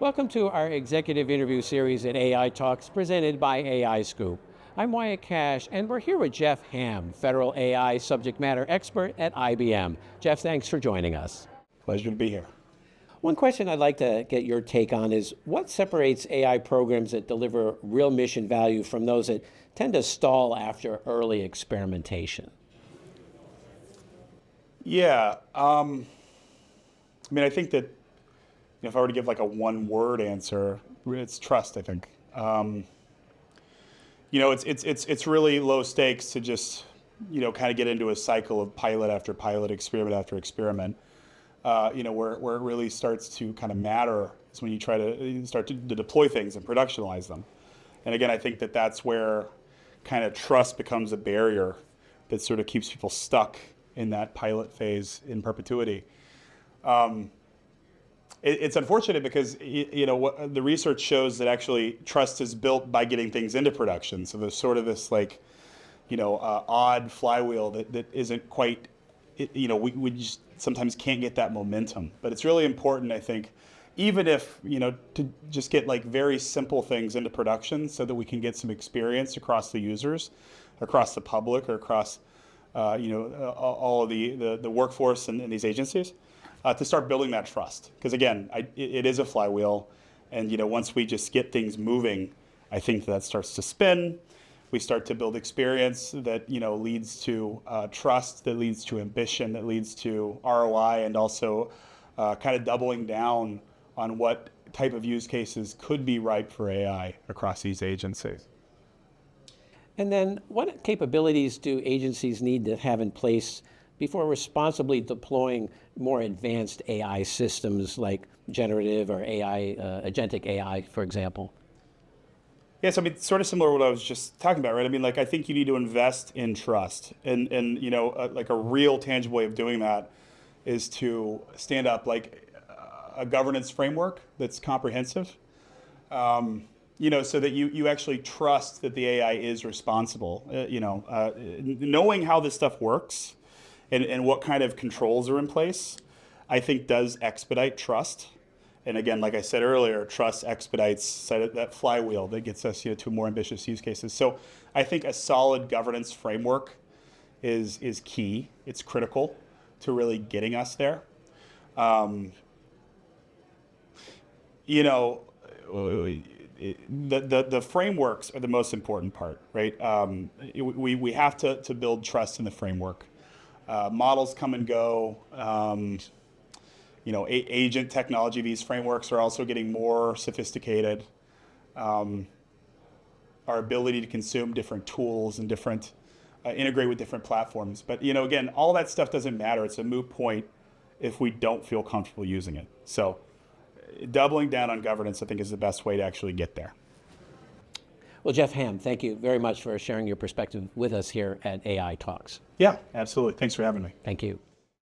Welcome to our executive interview series at AI Talks presented by AI Scoop. I'm Wyatt Cash, and we're here with Geoff Hamm, federal AI subject matter expert at IBM. Geoff, thanks for joining us. Pleasure to be here. One question I'd like to get your take on is what separates AI programs that deliver real mission value from those that tend to stall after early experimentation? Yeah, I think that if I were to give like a one-word answer, it's trust. I think it's really low stakes to just kind of get into a cycle of pilot after pilot, experiment after experiment. Where it really starts to kind of matter is when you try to start to deploy things and productionalize them. And again, I think that that's where kind of trust becomes a barrier that sort of keeps people stuck in that pilot phase in perpetuity. It's unfortunate because the research shows that actually trust is built by getting things into production. So there's sort of this odd flywheel that isn't quite, we just sometimes can't get that momentum. But it's really important, I think, even if, to just get like very simple things into production so that we can get some experience across the users, across the public, or across all of the workforce and these agencies. To start building that trust. Because again, it is a flywheel, and once we just get things moving, I think that starts to spin. We start to build experience that leads to trust, that leads to ambition, that leads to ROI, and also kind of doubling down on what type of use cases could be ripe for AI across these agencies. And then what capabilities do agencies need to have in place before responsibly deploying more advanced AI systems like generative or AI, agentic AI, for example? Yes, sort of similar to what I was just talking about, right? I think you need to invest in trust, and like a real tangible way of doing that is to stand up like a governance framework that's comprehensive, so that you actually trust that the AI is responsible. Knowing how this stuff works and what kind of controls are in place, I think does expedite trust. And again, like I said earlier, trust expedites that flywheel that gets us to more ambitious use cases. So I think a solid governance framework is key. It's critical to really getting us there. The frameworks are the most important part, right? We have to build trust in the framework. Models come and go. Agent technology, these frameworks are also getting more sophisticated. Our ability to consume different tools and integrate with different platforms. But again, all that stuff doesn't matter. It's a moot point if we don't feel comfortable using it. So doubling down on governance, I think, is the best way to actually get there. Well, Geoff Hamm, thank you very much for sharing your perspective with us here at AI Talks. Yeah, absolutely. Thanks for having me. Thank you.